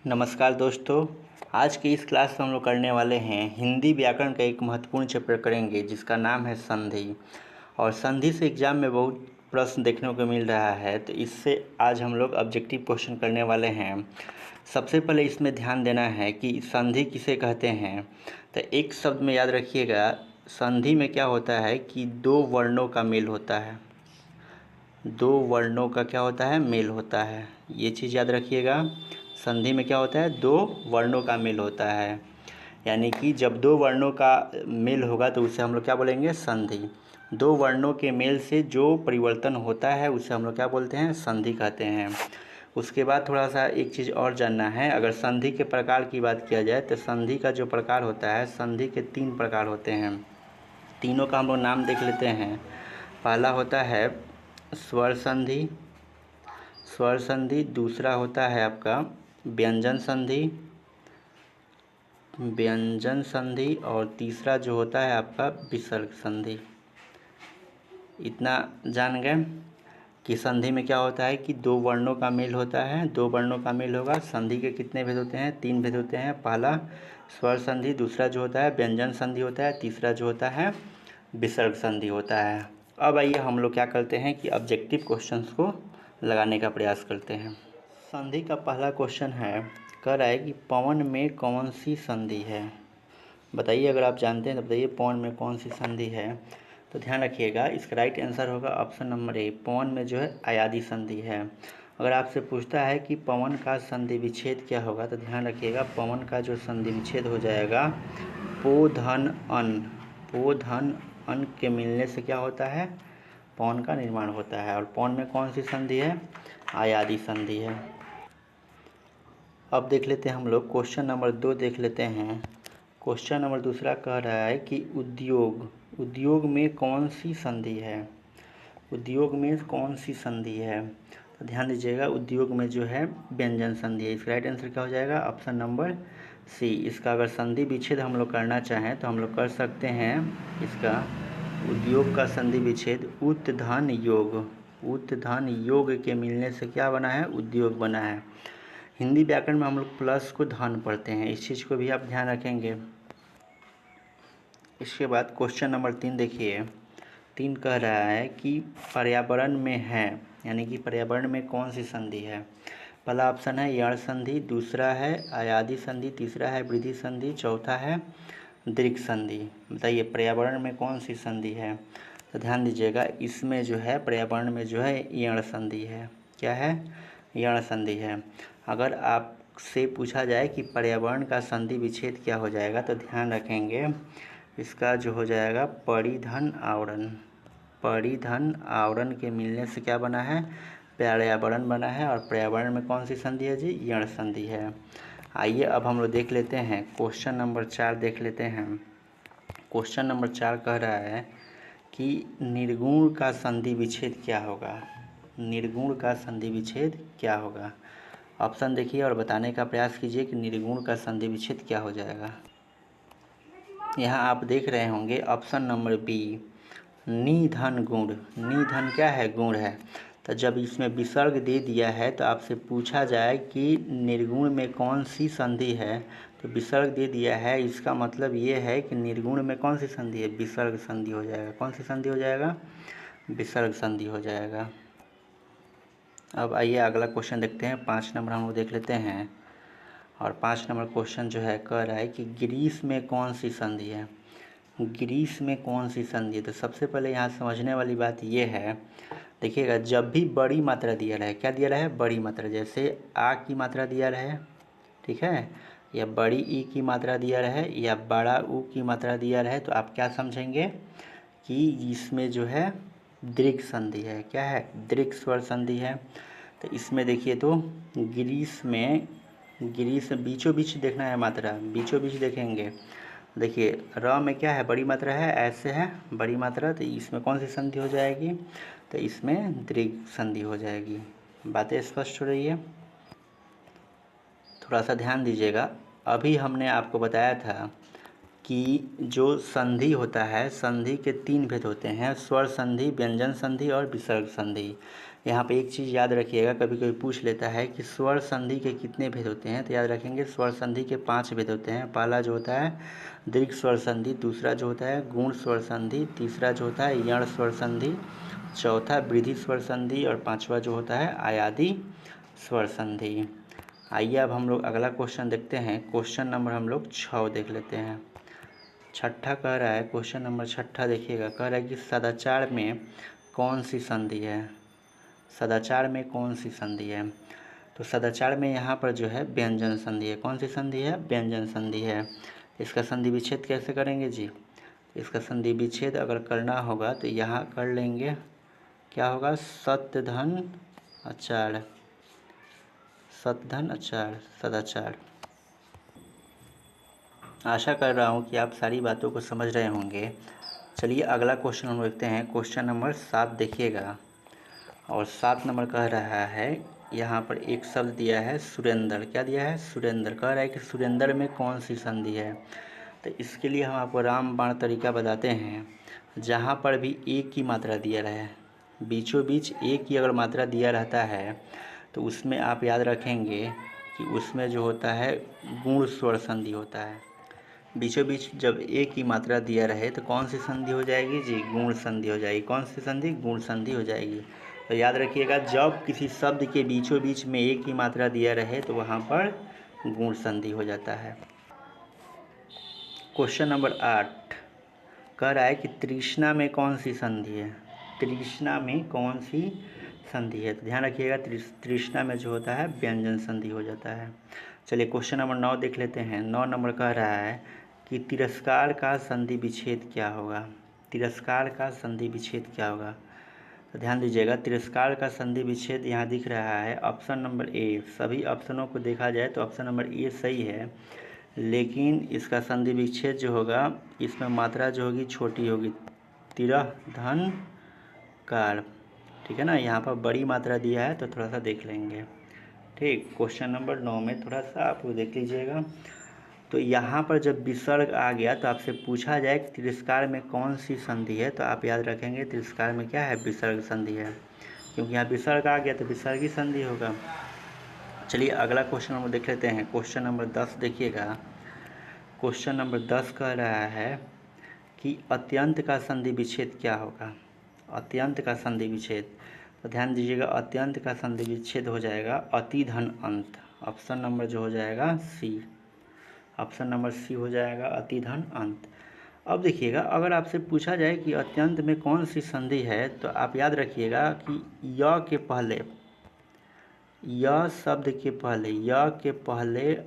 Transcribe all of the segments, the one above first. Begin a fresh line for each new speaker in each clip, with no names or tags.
नमस्कार दोस्तों। आज की इस क्लास में हम लोग करने वाले हैं हिंदी व्याकरण का एक महत्वपूर्ण चैप्टर करेंगे जिसका नाम है संधि। और संधि से एग्जाम में बहुत प्रश्न देखने को मिल रहा है, तो इससे आज हम लोग ऑब्जेक्टिव क्वेश्चन करने वाले हैं। सबसे पहले इसमें ध्यान देना है कि संधि किसे कहते हैं। तो एक शब्द में याद रखिएगा, संधि में क्या होता है कि दो वर्णों का मेल होता है। दो वर्णों का क्या होता है? मेल होता है। ये चीज़ याद रखिएगा, संधि में क्या होता है? दो वर्णों का मेल होता है। यानी कि जब दो वर्णों का मेल होगा तो उसे हम लोग क्या बोलेंगे? संधि। दो वर्णों के मेल से जो परिवर्तन होता है उसे हम लोग क्या बोलते हैं? संधि कहते हैं। उसके बाद थोड़ा सा एक चीज़ और जानना है, अगर संधि के प्रकार की बात किया जाए तो संधि का जो प्रकार होता है, संधि के 3 प्रकार होते हैं। तीनों का हम लोग नाम देख लेते हैं। पहला होता है स्वर संधि। स्वर संधि। दूसरा होता है आपका व्यंजन संधि। व्यंजन संधि। और तीसरा जो होता है आपका विसर्ग संधि। इतना जान गए कि संधि में क्या होता है कि दो वर्णों का मेल होता है। दो वर्णों का मेल होगा। संधि के कितने भेद होते हैं? 3 भेद होते हैं। पहला स्वर संधि, दूसरा जो होता है व्यंजन संधि होता है, तीसरा जो होता है विसर्ग संधि होता है। अब आइए हम लोग क्या करते हैं कि ऑब्जेक्टिव क्वेश्चंस को लगाने का प्रयास करते हैं। संधि का पहला क्वेश्चन है, कह रहा है कि पवन में कौन सी संधि है? बताइए, अगर आप जानते हैं तो बताइए पवन में कौन सी संधि है। तो ध्यान रखिएगा, इसका राइट आंसर होगा ऑप्शन नंबर ए। पवन में जो है अयादि संधि है। अगर आपसे पूछता है कि पवन का संधि विच्छेद क्या होगा, तो ध्यान रखिएगा पवन का जो संधि विच्छेद हो जाएगा पो धन अन। पो धन अन के मिलने से क्या होता है? पवन का निर्माण होता है। और पवन में कौन सी संधि है? अयादि संधि है। अब देख लेते हैं हम लोग क्वेश्चन नंबर 2 देख लेते हैं। क्वेश्चन नंबर दूसरा कह रहा है कि उद्योग। उद्योग में कौन सी संधि है? उद्योग में कौन सी संधि है? तो ध्यान दीजिएगा, उद्योग में जो है व्यंजन संधि है। इसका राइट आंसर क्या हो जाएगा? Option number C. इसका अगर संधि विच्छेद हम लोग करना चाहें तो हम लोग कर सकते हैं। इसका उद्योग का संधि विच्छेद उत धन योग। उत धन योग के मिलने से क्या बना है? उद्योग बना है। हिंदी व्याकरण में हम लोग प्लस को धन पढ़ते हैं, इस चीज़ को भी आप ध्यान रखेंगे। इसके बाद क्वेश्चन नंबर 3 देखिए। 3 कह रहा है कि पर्यावरण में है, यानी कि पर्यावरण में कौन सी संधि है? पहला ऑप्शन है यण संधि, दूसरा है अयादि संधि, तीसरा है वृद्धि संधि, चौथा है दीर्घ संधि। बताइए पर्यावरण में कौन सी संधि है? तो ध्यान दीजिएगा, इसमें जो है पर्यावरण में जो है यण संधि है। क्या है? यण संधि है। अगर आपसे पूछा जाए कि पर्यावरण का संधि विच्छेद क्या हो जाएगा, तो ध्यान रखेंगे इसका जो हो जाएगा परिधन आवरण। परिधन आवरण के मिलने से क्या बना है? पर्यावरण बना है। और पर्यावरण में कौन सी संधि है जी? यण संधि है। आइए अब हम लोग देख लेते हैं क्वेश्चन नंबर 4 देख लेते हैं। क्वेश्चन नंबर 4 कह रहा है कि निर्गुण का संधि विच्छेद क्या होगा? निर्गुण का संधि विच्छेद क्या होगा? ऑप्शन देखिए और बताने का प्रयास कीजिए कि निर्गुण का संधि विच्छेद क्या हो जाएगा। यहाँ आप देख रहे होंगे ऑप्शन नंबर बी, निधन गुण। निधन क्या है? गुण है। तो जब इसमें विसर्ग दे दिया है तो आपसे पूछा जाए कि निर्गुण में कौन सी संधि है, तो विसर्ग दे दिया है, इसका मतलब ये है कि निर्गुण में कौन सी संधि है? विसर्ग संधि हो जाएगा। कौन सी संधि हो जाएगा? विसर्ग संधि हो जाएगा। अब आइए अगला क्वेश्चन देखते हैं। 5 नंबर हम लोग देख लेते हैं। और 5 नंबर क्वेश्चन जो है कह रहा है कि ग्रीस में कौन सी संधि है? ग्रीस में कौन सी संधि है? तो सबसे पहले यहाँ समझने वाली बात ये है, देखिएगा जब भी बड़ी मात्रा दिया रहे, क्या दिया रहे? बड़ी मात्रा। जैसे आ की मात्रा दिया रहे, ठीक है, या बड़ी ई की मात्रा दिया रहे, या बड़ा ऊ की मात्रा दिया रहे, तो आप क्या समझेंगे कि इसमें जो है दीर्घ संधि है। क्या है? दीर्घ स्वर संधि है। तो इसमें देखिए तो ग्रीस में बीचों बीच देखना है मात्रा, बीचों बीच देखेंगे। देखिए र में क्या है? बड़ी मात्रा है, ऐसे है बड़ी मात्रा, तो इसमें कौन सी संधि हो जाएगी? तो इसमें दीर्घ संधि हो जाएगी। बातें स्पष्ट हो रही है? थोड़ा सा ध्यान दीजिएगा। अभी हमने आपको बताया था कि जो संधि होता है, संधि के 3 भेद होते हैं, स्वर संधि, व्यंजन संधि और विसर्ग संधि। यहाँ पे एक चीज़ याद रखिएगा, कभी कभी पूछ लेता है कि स्वर संधि के कितने भेद होते हैं, तो याद रखेंगे स्वर संधि के 5 भेद होते हैं। पहला जो होता है दीर्घ स्वर संधि, दूसरा जो होता है गुण स्वर संधि, तीसरा जो होता है यण स्वर संधि, चौथा वृद्धि स्वर संधि और पांचवा जो होता है आयादी स्वर संधि। आइए अब हम लोग अगला क्वेश्चन देखते हैं। क्वेश्चन नंबर हम लोग 6 देख लेते हैं। छठा कह रहा है, क्वेश्चन नंबर 6 देखिएगा, कह रहा है कि सदाचार में कौन सी संधि है। सदाचार में कौन सी संधि है? तो सदाचार में यहाँ पर जो है व्यंजन संधि है। कौन सी संधि है? व्यंजन संधि है। इसका संधि विच्छेद कैसे करेंगे जी? इसका संधि विच्छेद अगर करना होगा तो यहाँ कर लेंगे, क्या होगा, सत्य धन अचार, सत्य धन अचार, सदाचार। आशा कर रहा हूँ कि आप सारी बातों को समझ रहे होंगे। चलिए अगला क्वेश्चन हम देखते हैं। क्वेश्चन नंबर 7 देखिएगा, और 7 नंबर कह रहा है, यहाँ पर एक शब्द दिया है सुरेंद्र। क्या दिया है? सुरेंद्र। कह रहा है कि सुरेंद्र में कौन सी संधि है। तो इसके लिए हम आपको रामबाण तरीका बताते हैं। जहाँ पर भी एक की मात्रा दिया रहे, बीचों बीच एक की अगर मात्रा दिया रहता है तो उसमें आप याद रखेंगे कि उसमें जो होता है गुण स्वर संधि होता है। बीचों बीच जब एक की मात्रा दिया रहे तो कौन सी संधि हो जाएगी जी? गुण संधि हो जाएगी। कौन सी संधि? गुण संधि हो जाएगी। तो याद रखिएगा, जब किसी शब्द के बीचों बीच में एक की मात्रा दिया रहे तो वहाँ पर गुण संधि हो जाता है। क्वेश्चन नंबर 8 कह रहा है कि तृष्णा में कौन सी संधि है। तृष्णा में कौन सी संधि है? तो ध्यान रखिएगा, तृष्णा में जो होता है व्यंजन संधि हो जाता है। चलिए क्वेश्चन नंबर 9 देख लेते हैं। 9 नंबर कह रहा है कि तिरस्कार का संधि विच्छेद क्या होगा। तिरस्कार का संधि विच्छेद क्या होगा? तो ध्यान दीजिएगा, तिरस्कार का संधि विच्छेद यहाँ दिख रहा है ऑप्शन नंबर ए। सभी ऑप्शनों को देखा जाए तो ऑप्शन नंबर ए सही है, लेकिन इसका संधि विच्छेद जो होगा इसमें मात्रा जो होगी छोटी होगी, तिरह धन कार। ठीक है ना, यहाँ पर बड़ी मात्रा दिया है तो थोड़ा सा देख लेंगे। ठीक, क्वेश्चन नंबर 9 में थोड़ा सा आप देख लीजिएगा। तो यहाँ पर जब विसर्ग आ गया तो आपसे पूछा जाए कि तिरस्कार में कौन सी संधि है, तो आप याद रखेंगे तिरस्कार में क्या है? विसर्ग संधि है, क्योंकि यहाँ विसर्ग आ गया तो विसर्गी संधि होगा। चलिए अगला क्वेश्चन नंबर देख लेते हैं। क्वेश्चन नंबर 10 देखिएगा। क्वेश्चन नंबर 10 कह रहा है कि अत्यंत का संधि विच्छेद क्या होगा। अत्यंत का संधि विच्छेद, तो ध्यान दीजिएगा, अत्यंत का संधि विच्छेद हो जाएगा अति धन अंत। ऑप्शन नंबर जो हो जाएगा सी, ऑप्शन नंबर सी हो जाएगा अति धन अंत। अब देखिएगा, अगर आपसे पूछा जाए कि अत्यंत में कौन सी संधि है, तो आप याद रखिएगा कि य के पहले, य शब्द के पहले, य के पहले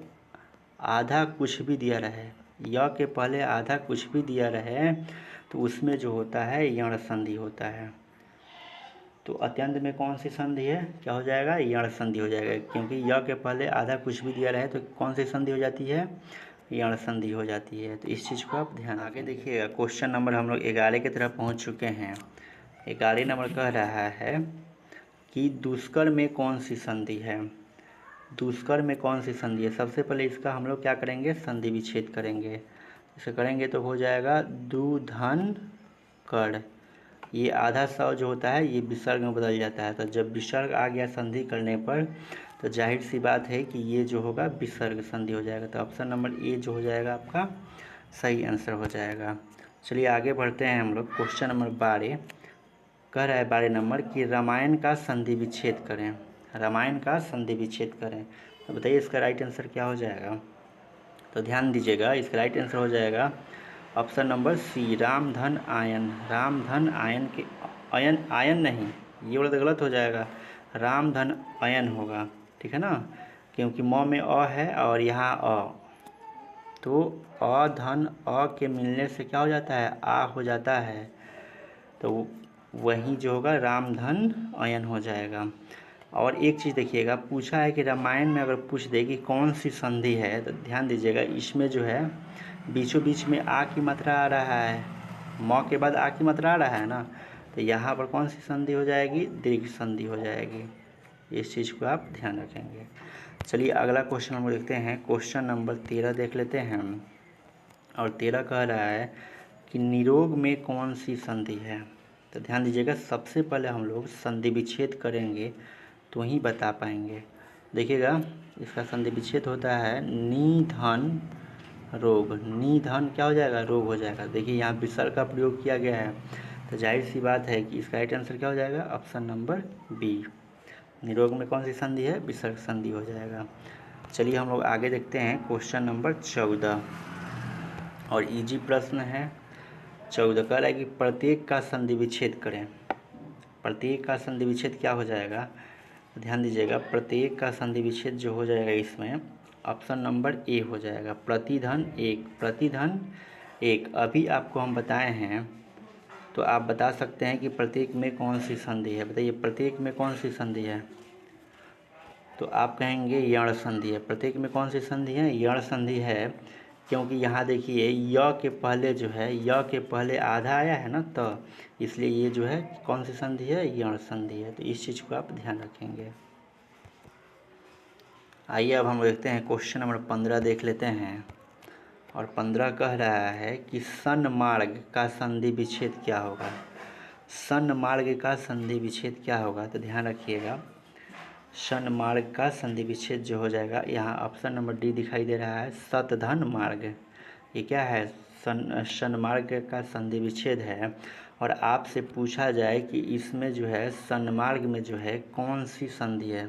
आधा कुछ भी दिया रहे, य के पहले आधा कुछ भी दिया रहे तो उसमें जो होता है यण संधि होता है। तो अत्यंत में कौन सी संधि है? क्या हो जाएगा? यण संधि हो जाएगा, क्योंकि य के पहले आधा कुछ भी दिया रहे तो कौन सी संधि हो जाती है? यण संधि हो जाती है। तो इस चीज़ को आप ध्यान आगे देखिएगा। क्वेश्चन नंबर हम लोग 11 की तरफ पहुंच चुके हैं। 11 नंबर कह रहा है कि दुष्कर में कौन सी संधि है। दुष्कर में कौन सी संधि है? सबसे पहले इसका हम लोग क्या करेंगे? संधि विच्छेद करेंगे। इसे करेंगे तो हो जाएगा दु धन कर। ये आधा सौ जो होता है ये विसर्ग में बदल जाता है, तो जब विसर्ग आ गया संधि करने पर तो जाहिर सी बात है कि ये जो होगा विसर्ग संधि हो जाएगा। तो ऑप्शन नंबर ए जो हो जाएगा आपका सही आंसर हो जाएगा। चलिए आगे बढ़ते हैं हम लोग। क्वेश्चन नंबर 12 कह रहा है 12 नंबर कि रामायण का संधि विच्छेद करें। रामायण का संधि विच्छेद करें, तो बताइए इसका राइट आंसर क्या हो जाएगा। तो ध्यान दीजिएगा, इसका राइट आंसर हो जाएगा ऑप्शन नंबर सी, राम धन आयन। राम धन आयन के अयन, आयन नहीं, ये वाला तो गलत हो जाएगा, राम धन अयन होगा। ठीक है ना, क्योंकि म में अ है और यहाँ अ, तो अ धन अ के मिलने से क्या हो जाता है? आ हो जाता है। तो वही जो होगा राम धन अयन हो जाएगा। और एक चीज़ देखिएगा, पूछा है कि रामायण में अगर पूछ दे कि कौन सी संधि है, तो ध्यान दीजिएगा इसमें जो है बीचों बीच में आ की मात्रा आ रहा है, म के बाद आ की मात्रा आ रहा है ना, तो यहाँ पर कौन सी संधि हो जाएगी? दीर्घ संधि हो जाएगी। इस चीज़ को आप ध्यान रखेंगे। चलिए अगला क्वेश्चन हम देखते हैं। क्वेश्चन नंबर 13 देख लेते हैं। और 13 कह रहा है कि निरोग में कौन सी संधि है। तो ध्यान दीजिएगा, सबसे पहले हम लोग संधि विच्छेद करेंगे तो ही बता पाएंगे। देखिएगा, इसका संधि विच्छेद होता है निधन रोग। निधन क्या हो जाएगा, रोग हो जाएगा। देखिए यहाँ विसर्ग का प्रयोग किया गया है, तो जाहिर सी बात है कि इसका राइट आंसर क्या हो जाएगा, ऑप्शन नंबर बी। निरोग में कौन सी संधि है, विसर्ग संधि हो जाएगा। चलिए हम लोग आगे देखते हैं क्वेश्चन नंबर 14, और इजी प्रश्न है। 14 कह रहा है कि प्रत्येक का संधि विच्छेद करें। प्रत्येक का संधि विच्छेद क्या हो जाएगा, ध्यान दीजिएगा, प्रत्येक का संधि विच्छेद जो हो जाएगा इसमें ऑप्शन नंबर ए हो जाएगा, प्रतिधन एक। प्रतिधन एक अभी आपको हम बताए हैं, तो आप बता सकते हैं कि प्रत्येक में कौन सी संधि है। बताइए प्रत्येक में कौन सी संधि है, तो आप कहेंगे यण संधि है। प्रत्येक में कौन सी संधि है, यण संधि है, क्योंकि यहाँ देखिए य के पहले जो है, य के पहले आधा आया है ना, तो इसलिए ये जो है कौन सी संधि है, यण संधि है। तो इस चीज़ को आप ध्यान रखेंगे। आइए अब हम देखते हैं क्वेश्चन नंबर 15 देख लेते हैं। और 15 कह रहा है कि सन्मार्ग का संधि विच्छेद क्या होगा। सन्मार्ग का संधि विच्छेद क्या होगा, तो ध्यान रखिएगा, सन्मार्ग का संधि विच्छेद जो हो जाएगा, यहाँ ऑप्शन नंबर डी दिखाई दे रहा है, सतधन मार्ग। ये क्या है, सन्मार्ग का संधि विच्छेद है। और आपसे पूछा जाए कि इसमें जो है सन्मार्ग में जो है कौन सी संधि है,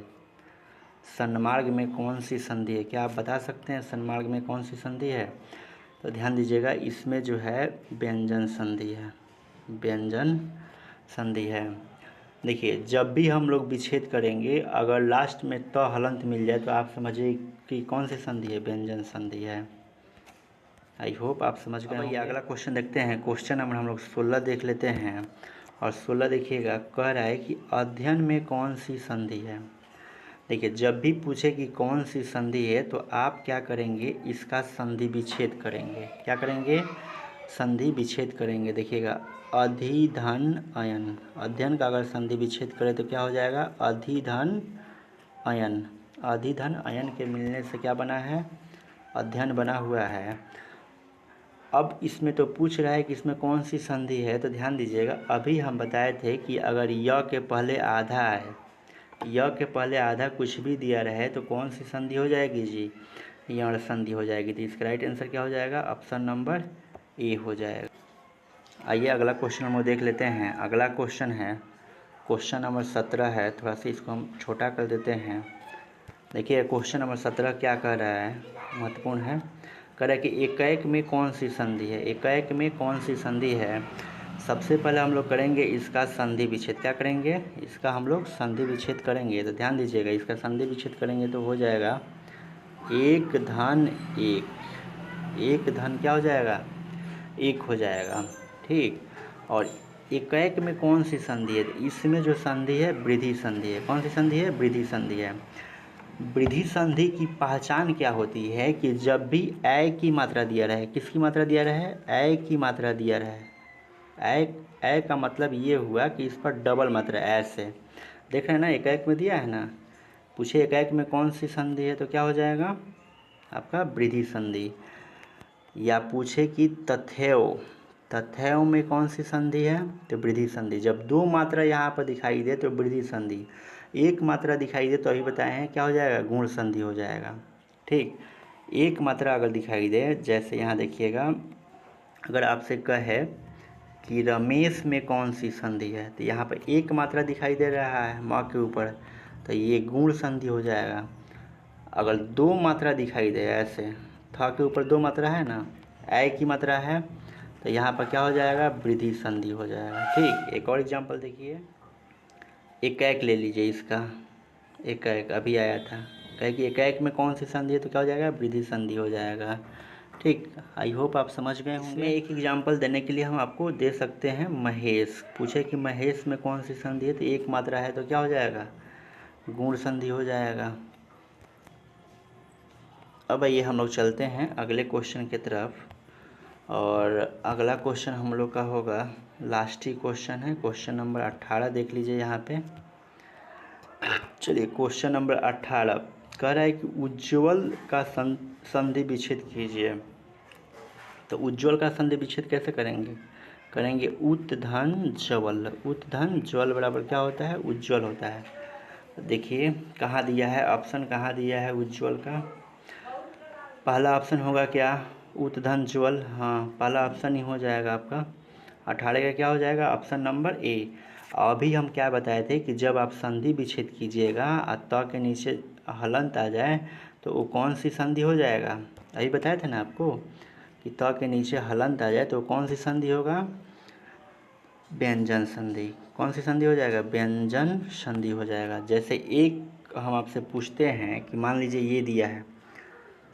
सन्मार्ग में कौन सी संधि है, क्या आप बता सकते हैं सन्मार्ग में कौन सी संधि है। तो ध्यान दीजिएगा, इसमें जो है व्यंजन संधि है, व्यंजन संधि है। देखिए जब भी हम लोग विच्छेद करेंगे, अगर लास्ट में त हलंत मिल जाए तो आप समझिए कि कौन सी संधि है, व्यंजन संधि है। आई होप आप समझ गए होंगे। अगला क्वेश्चन देखते हैं, क्वेश्चन नंबर हम लोग 16 देख लेते हैं। और 16 देखिएगा, कह रहा है कि अध्ययन में कौन सी संधि है। देखिए जब भी पूछे कि कौन सी संधि है, तो आप क्या करेंगे, इसका संधि विच्छेद करेंगे। क्या करेंगे, संधि विच्छेद करेंगे। देखिएगा अधिधन अयन, अध्ययन का अगर संधि विच्छेद करें तो क्या हो जाएगा, अधिधन अयन। अधिधन अयन के मिलने से क्या बना है, अध्ययन बना हुआ है। अब इसमें तो पूछ रहा है कि इसमें कौन सी संधि है, तो ध्यान दीजिएगा, अभी हम बताए थे कि अगर य के पहले आधा है, य के पहले आधा कुछ भी दिया रहे तो कौन सी संधि हो जाएगी जी, यण संधि हो जाएगी। तो इसका राइट आंसर क्या हो जाएगा, ऑप्शन नंबर ए हो जाएगा। आइए अगला क्वेश्चन हम देख लेते हैं। अगला क्वेश्चन है क्वेश्चन नंबर 17 है, थोड़ा सा इसको हम छोटा कर देते हैं। देखिए क्वेश्चन नंबर 17 क्या कह रहा है, महत्वपूर्ण है। कह रहा है कि एकैक में कौन सी संधि है, एकैक में कौन सी संधि है। सबसे पहले हम लोग करेंगे इसका संधि विच्छेद। क्या करेंगे, इसका हम लोग संधि विच्छेद करेंगे। तो ध्यान दीजिएगा, इसका संधि विच्छेद करेंगे तो हो जाएगा एक धन एक। एक धन क्या हो जाएगा, एक हो जाएगा, ठीक। और एकैक में कौन सी संधि है, इसमें जो संधि है वृद्धि संधि है। कौन सी संधि है, वृद्धि संधि है। वृद्धि संधि की पहचान क्या होती है कि जब भी ऐ की मात्रा दिया रहे, किसकी मात्रा दिया रहे, ऐ की मात्रा दिया रहे। ऐ का मतलब ये हुआ कि इस पर डबल मात्रा ऐसे देख रहे हैं ना, एकैक में दिया है ना, पूछे एकैक में कौन सी संधि है, तो क्या हो जाएगा आपका वृद्धि संधि। या पूछे कि तथैव, तथैव में कौन सी संधि है, तो वृद्धि संधि। जब दो मात्रा यहाँ पर दिखाई दे तो वृद्धि संधि, एक मात्रा दिखाई दे तो अभी बताए हैं क्या हो जाएगा, गुण संधि हो जाएगा, ठीक। एक मात्रा अगर दिखाई दे, जैसे यहाँ देखिएगा, अगर आपसे कहे कि रमेश में कौन सी संधि है, तो यहाँ पर एक मात्रा दिखाई दे रहा है म के ऊपर, तो ये गुण संधि हो जाएगा। अगर दो मात्रा दिखाई दे, ऐसे थ के ऊपर दो मात्रा है ना, ऐ की मात्रा है, तो यहाँ पर क्या हो जाएगा, वृद्धि संधि हो जाएगा, ठीक। एक और एग्जांपल देखिए, एकैक ले लीजिए इसका, एकैक अभी आया था, कहे कि एकैक में कौन सी संधि है, तो क्या हो जाएगा, वृद्धि संधि हो जाएगा, ठीक। आई होप आप समझ गए होंगे। इसमें एक एग्जांपल देने के लिए हम आपको दे सकते हैं महेश। पूछे कि महेश में कौन सी संधि है, तो एक मात्रा है, तो क्या हो जाएगा, गुण संधि हो जाएगा। अब आइए हम लोग चलते हैं अगले क्वेश्चन की तरफ। और अगला क्वेश्चन हम लोग का होगा, लास्ट ही क्वेश्चन है, क्वेश्चन नंबर 18 देख लीजिए यहाँ पे। चलिए क्वेश्चन नंबर 18 कह रहा है कि उज्ज्वल का संधि विच्छेद कीजिए। तो उज्ज्वल का संधि विच्छेद कैसे करेंगे? करेंगे उत धन ज्वल। उत धन ज्वल बराबर क्या होता है? उज्ज्वल होता है। देखिए कहाँ दिया है ऑप्शन, कहाँ दिया है उज्ज्वल का? पहला ऑप्शन होगा क्या? उत धन ज्वल। हाँ, पहला ऑप्शन ही हो जाएगा आपका। 18 का क्या हो जाएगा? Option number A. अभी हम क्या बताए थे कि जब आप संधि विच्छेद कीजिएगा और त के नीचे हलंत आ जाए तो वो कौन सी संधि हो जाएगा? अभी बताए थे ना आपको कि त के नीचे हलंत आ जाए तो कौन सी संधि होगा? व्यंजन संधि। कौन सी संधि हो जाएगा? व्यंजन संधि हो जाएगा। जैसे एक हम आपसे पूछते हैं कि मान लीजिए ये दिया है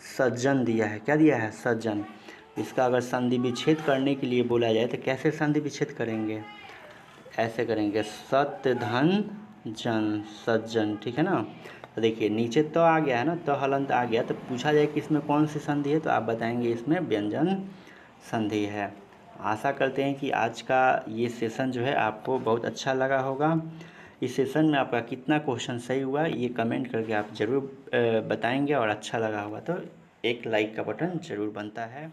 सज्जन दिया है, क्या दिया है? सज्जन। इसका अगर संधि विच्छेद करने के लिए बोला जाए तो कैसे संधि विच्छेद करेंगे? ऐसे करेंगे सत्य धन जन, सज्जन, ठीक है ना। तो देखिए नीचे तो आ गया है ना, तो हलंत आ गया, तो पूछा जाए कि इसमें कौन सी संधि है तो आप बताएंगे इसमें व्यंजन संधि है। आशा करते हैं कि आज का ये सेशन जो है आपको बहुत अच्छा लगा होगा। इस सेशन में आपका कितना क्वेश्चन सही हुआ ये कमेंट करके आप ज़रूर बताएंगे, और अच्छा लगा होगा तो एक लाइक का बटन ज़रूर बनता है।